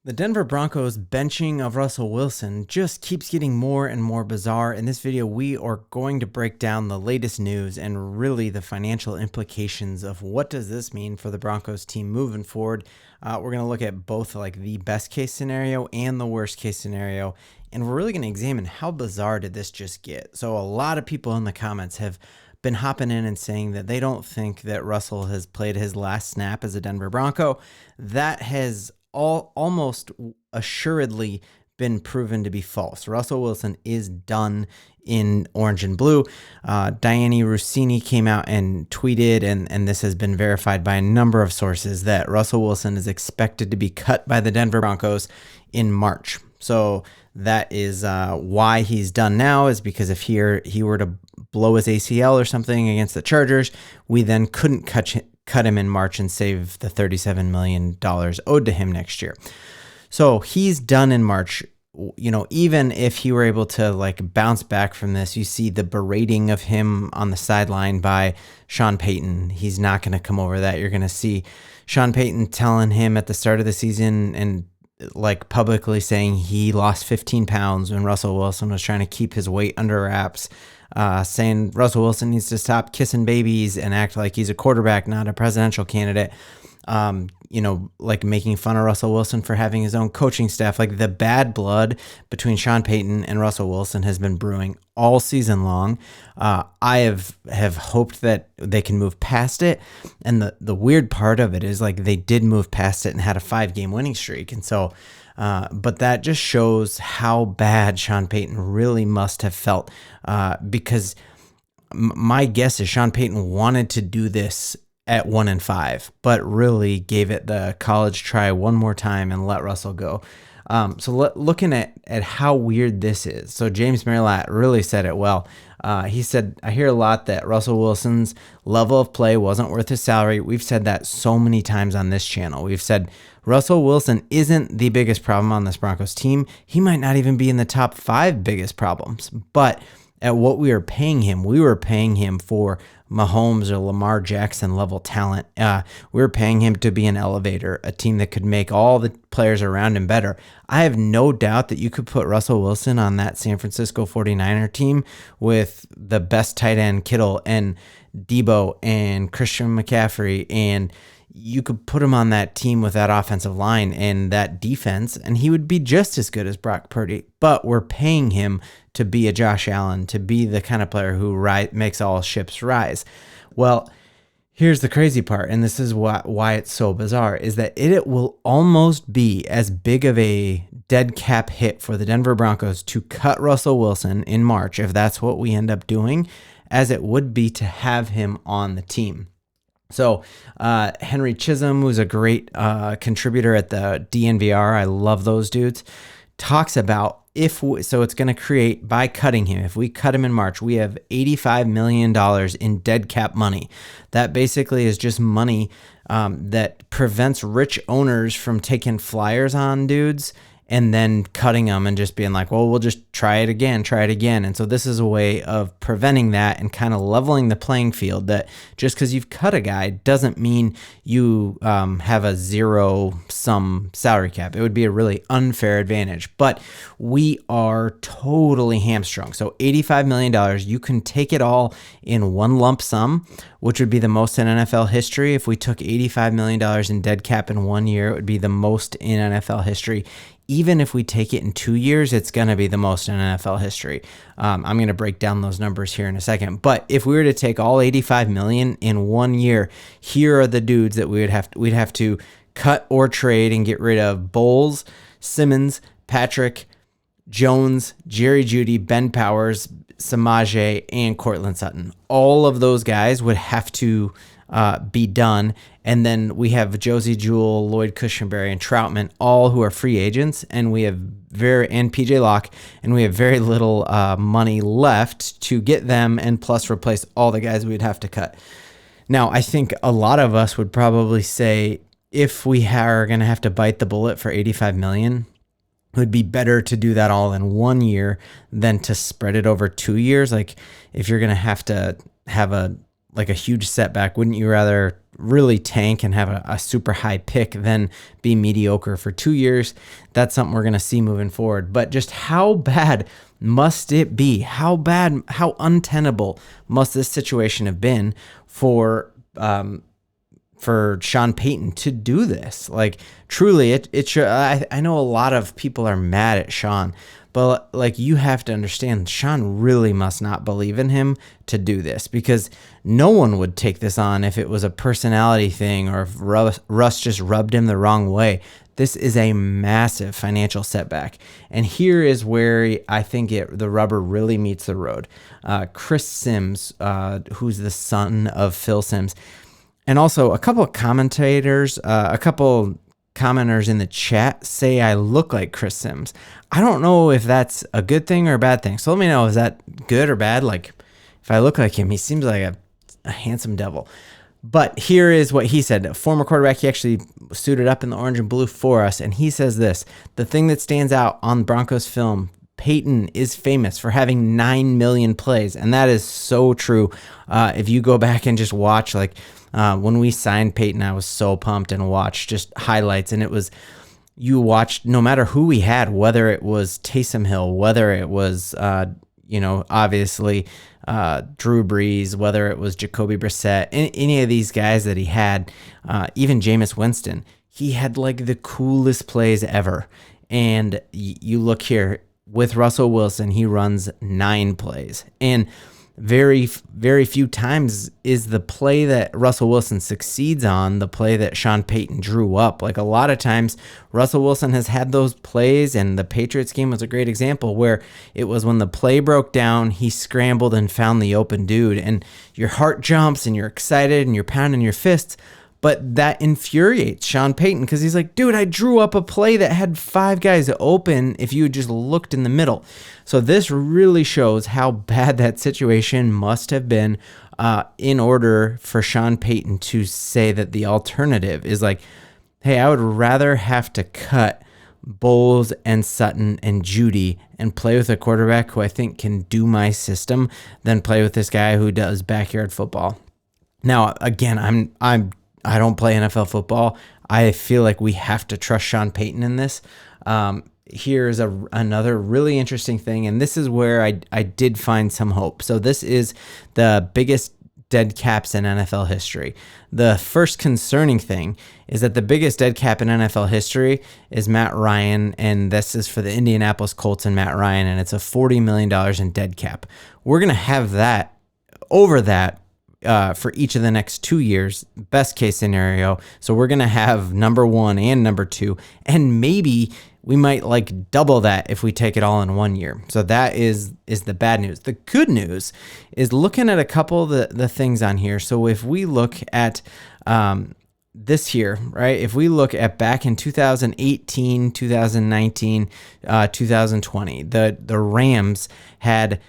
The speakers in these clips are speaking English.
The Denver Broncos benching of Russell Wilson just keeps getting more and more bizarre. In this video, we are going to break down the latest news and really the financial implications of what does this mean for the Broncos team moving forward. We're going to look at both like the best case scenario and the worst case scenario, and we're really going to examine how bizarre did this just get. So a lot of people in the comments have been hopping in and saying that they don't think that Russell has played his last snap as a Denver Bronco. That has almost assuredly been proven to be false. Russell Wilson is done in orange and blue. Diane Rossini came out and tweeted, and this has been verified by a number of sources, that Russell Wilson is expected to be cut by the Denver Broncos in March. So that is why he's done now, is because if he were to blow his ACL or something against the Chargers, we then couldn't cut him in March and save the $37 million owed to him next year. So he's done in March. You know, even if he were able to like bounce back from this, you see the berating of him on the sideline by Sean Payton. He's not going to come over that. You're going to see Sean Payton telling him at the start of the season and like publicly saying he lost 15 pounds when Russell Wilson was trying to keep his weight under wraps. Saying Russell Wilson needs to stop kissing babies and act like he's a quarterback, not a presidential candidate. Like making fun of Russell Wilson for having his own coaching staff. Like the bad blood between Sean Payton and Russell Wilson has been brewing all season long. I have hoped that they can move past it. And the weird part of it is like they did move past it and had a 5-game winning streak. And so, but that just shows how bad Sean Payton really must have felt, because my guess is Sean Payton wanted to do this at 1-5, but really gave it the college try one more time and let Russell go. Looking at how weird this is. So James Merlatt really said it well. He said, I hear a lot that Russell Wilson's level of play wasn't worth his salary. We've said that so many times on this channel. We've said Russell Wilson isn't the biggest problem on this Broncos team. He might not even be in the top 5 biggest problems, but at what we were paying him for Mahomes or Lamar Jackson level talent. We were paying him to be an elevator, a team that could make all the players around him better. I have no doubt that you could put Russell Wilson on that San Francisco 49er team with the best tight end Kittle and Debo and Christian McCaffrey, and you could put him on that team with that offensive line and that defense, and he would be just as good as Brock Purdy. But we're paying him to be a Josh Allen, to be the kind of player who makes all ships rise. Well, here's the crazy part, and this is why it's so bizarre, is that it will almost be as big of a dead cap hit for the Denver Broncos to cut Russell Wilson in March, if that's what we end up doing, as it would be to have him on the team. So Henry Chisholm, who's a great contributor at the DNVR, I love those dudes, talks about so it's going to create, by cutting him, if we cut him in March, we have $85 million in dead cap money. That basically is just money that prevents rich owners from taking flyers on dudes and then cutting them and just being like, well, we'll just try it again. And so this is a way of preventing that and kind of leveling the playing field, that just because you've cut a guy doesn't mean you have a zero-sum salary cap. It would be a really unfair advantage. But we are totally hamstrung. So $85 million, you can take it all in one lump sum, which would be the most in NFL history. If we took $85 million in dead cap in 1 year, it would be the most in NFL history. Even if we take it in 2 years, it's going to be the most in NFL history. I'm going to break down those numbers here in a second. But if we were to take all $85 million in 1 year, here are the dudes that we'd have to cut or trade and get rid of: Bowles, Simmons, Patrick, Jones, Jerry Jeudy, Ben Powers, Samaje, and Cortland Sutton. All of those guys would have to be done. And then we have Josie Jewell, Lloyd Cushenberry, and Troutman, all who are free agents, and we have and PJ Locke, and we have very little money left to get them and plus replace all the guys we'd have to cut. Now, I think a lot of us would probably say, if we are going to have to bite the bullet for $85 million, it would be better to do that all in 1 year than to spread it over 2 years. Like, if you're going to have like a huge setback? Wouldn't you rather really tank and have a super high pick than be mediocre for 2 years? That's something we're going to see moving forward. But just how bad must it be? How bad, how untenable must this situation have been for Sean Payton to do this? Like, truly, it should. I know a lot of people are mad at Sean, but like, you have to understand, Sean really must not believe in him to do this, because no one would take this on if it was a personality thing or if Russ just rubbed him the wrong way. This is a massive financial setback. And here is where I think the rubber really meets the road. Chris Sims, who's the son of Phil Sims, and also a couple of commentators, a couple commenters in the chat say I look like Chris Sims. I don't know if that's a good thing or a bad thing. So let me know, is that good or bad? Like, if I look like him, he seems like a handsome devil. But here is what he said. A former quarterback, he actually suited up in the orange and blue for us, and he says this: the thing that stands out on Broncos film, Payton is famous for having 9 million plays, and that is so true. If you go back and just watch, like, when we signed Payton, I was so pumped and watched just highlights, and it was, you watched no matter who we had, whether it was Taysom Hill, whether it was, obviously Drew Brees, whether it was Jacoby Brissett, any of these guys that he had, even Jameis Winston, he had like the coolest plays ever. And you look here with Russell Wilson, he runs 9 plays, and very, very few times is the play that Russell Wilson succeeds on the play that Sean Payton drew up. Like, a lot of times Russell Wilson has had those plays, and the Patriots game was a great example where it was when the play broke down, he scrambled and found the open dude, and your heart jumps and you're excited and you're pounding your fists. But that infuriates Sean Payton, because he's like, dude, I drew up a play that had 5 guys open if you had just looked in the middle. So this really shows how bad that situation must have been in order for Sean Payton to say that the alternative is like, hey, I would rather have to cut Bowles and Sutton and Judy and play with a quarterback who I think can do my system than play with this guy who does backyard football. Now, again, I don't play NFL football. I feel like we have to trust Sean Payton in this. Here's another really interesting thing, and this is where I did find some hope. So this is the biggest dead caps in NFL history. The first concerning thing is that the biggest dead cap in NFL history is Matt Ryan, and this is for the Indianapolis Colts and Matt Ryan, and it's a $40 million in dead cap. We're going to have that over that for each of the next 2 years, best case scenario. So we're going to have number 1 and number 2, and maybe we might like double that if we take it all in 1 year. So that is the bad news. The good news is looking at a couple of the things on here. So if we look at this year, right? If we look at back in 2018, 2019, 2020, the Rams had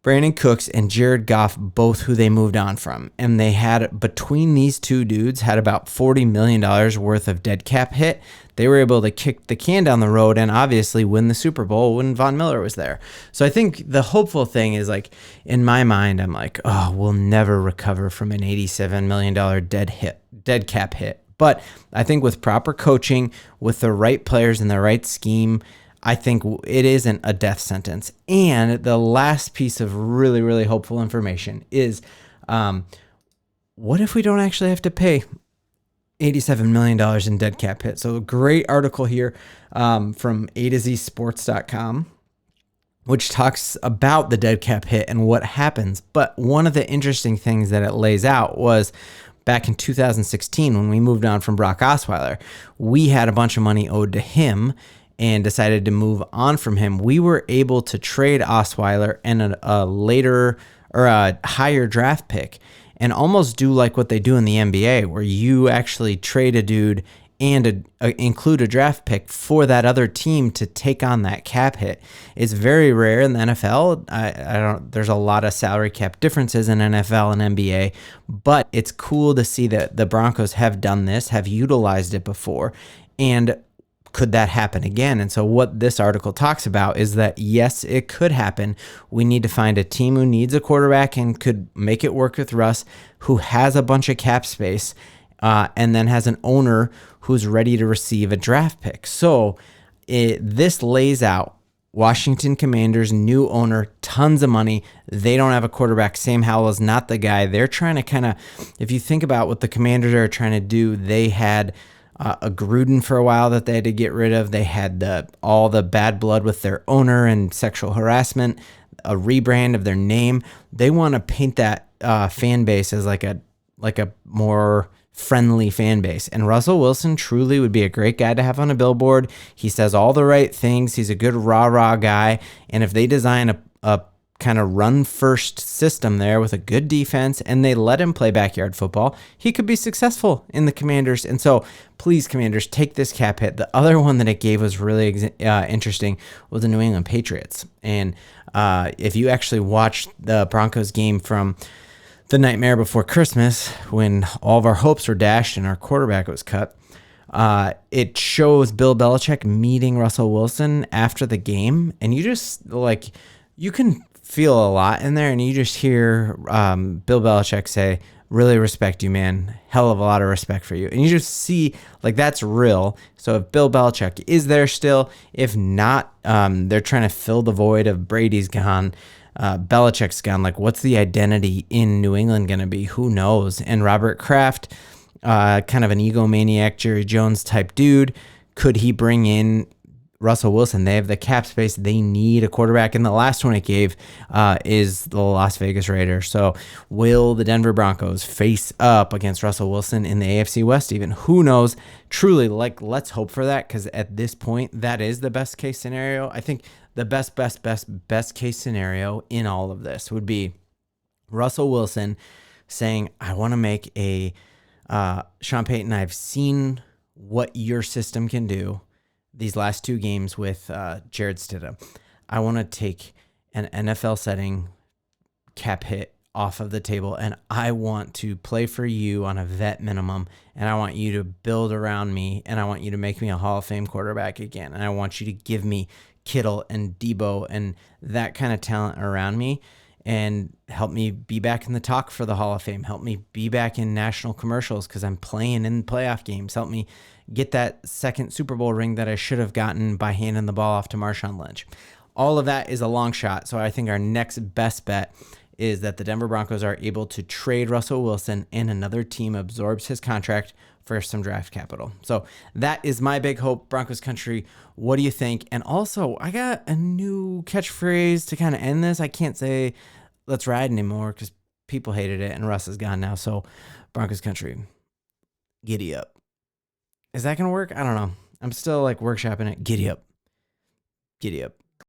Brandon Cooks and Jared Goff, both who they moved on from. And they had, between these two dudes, had about $40 million worth of dead cap hit. They were able to kick the can down the road and obviously win the Super Bowl when Von Miller was there. So I think the hopeful thing is, like, in my mind, I'm like, oh, we'll never recover from an $87 million dead cap hit. But I think with proper coaching, with the right players and the right scheme, I think it isn't a death sentence. And the last piece of really, really hopeful information is, what if we don't actually have to pay $87 million in dead cap hit? So a great article here from A to Z Sports.com, which talks about the dead cap hit and what happens. But one of the interesting things that it lays out was back in 2016, when we moved on from Brock Osweiler, we had a bunch of money owed to him and decided to move on from him. We were able to trade Osweiler and a later or a higher draft pick and almost do like what they do in the NBA, where you actually trade a dude and include a draft pick for that other team to take on that cap hit. It's very rare in the NFL. There's a lot of salary cap differences in NFL and NBA, but it's cool to see that the Broncos have done this, have utilized it before, and could that happen again? And so what this article talks about is that, yes, it could happen. We need to find a team who needs a quarterback and could make it work with Russ, who has a bunch of cap space, and then has an owner who's ready to receive a draft pick. So this lays out Washington Commanders, new owner, tons of money. They don't have a quarterback. Sam Howell is not the guy. They're trying to kind of, if you think about what the Commanders are trying to do, they had a Gruden for a while that they had to get rid of. They had all the bad blood with their owner and sexual harassment, a rebrand of their name. They want to paint that fan base as like a more friendly fan base. And Russell Wilson truly would be a great guy to have on a billboard. He says all the right things. He's a good rah-rah guy. And if they design a kind of run-first system there with a good defense and they let him play backyard football, he could be successful in the Commanders. And so please, Commanders, take this cap hit. The other one that it gave was really interesting was the New England Patriots. And if you actually watched the Broncos game from the nightmare before Christmas, when all of our hopes were dashed and our quarterback was cut, it shows Bill Belichick meeting Russell Wilson after the game. And you just, you can feel a lot in there. And you just hear Bill Belichick say, really respect you, man. Hell of a lot of respect for you. And you just see, that's real. So if Bill Belichick is there still, if not, they're trying to fill the void of Brady's gone. Belichick's gone. What's the identity in New England going to be? Who knows? And Robert Kraft, kind of an egomaniac, Jerry Jones type dude, could he bring in Russell Wilson? They have the cap space. They need a quarterback. And the last one it gave is the Las Vegas Raiders. So will the Denver Broncos face up against Russell Wilson in the AFC West even? Who knows? Truly, let's hope for that, because at this point, that is the best case scenario. I think the best case scenario in all of this would be Russell Wilson saying, I want to make a Sean Payton, I've seen what your system can do these last two games with Jared Stidham. I want to take an NFL setting cap hit off of the table, and I want to play for you on a vet minimum, and I want you to build around me, and I want you to make me a Hall of Fame quarterback again, and I want you to give me Kittle and Debo and that kind of talent around me, and help me be back in the talk for the Hall of Fame. Help me be back in national commercials because I'm playing in playoff games. Help me get that second Super Bowl ring that I should have gotten by handing the ball off to Marshawn Lynch. All of that is a long shot. So I think our next best bet is that the Denver Broncos are able to trade Russell Wilson and another team absorbs his contract for some draft capital. So that is my big hope. Broncos country, what do you think? And also, I got a new catchphrase to kind of end this. I can't say let's ride anymore because people hated it and Russ is gone now. So Broncos country, giddy up. Is that going to work? I don't know. I'm still workshopping it. Giddy up. Giddy up.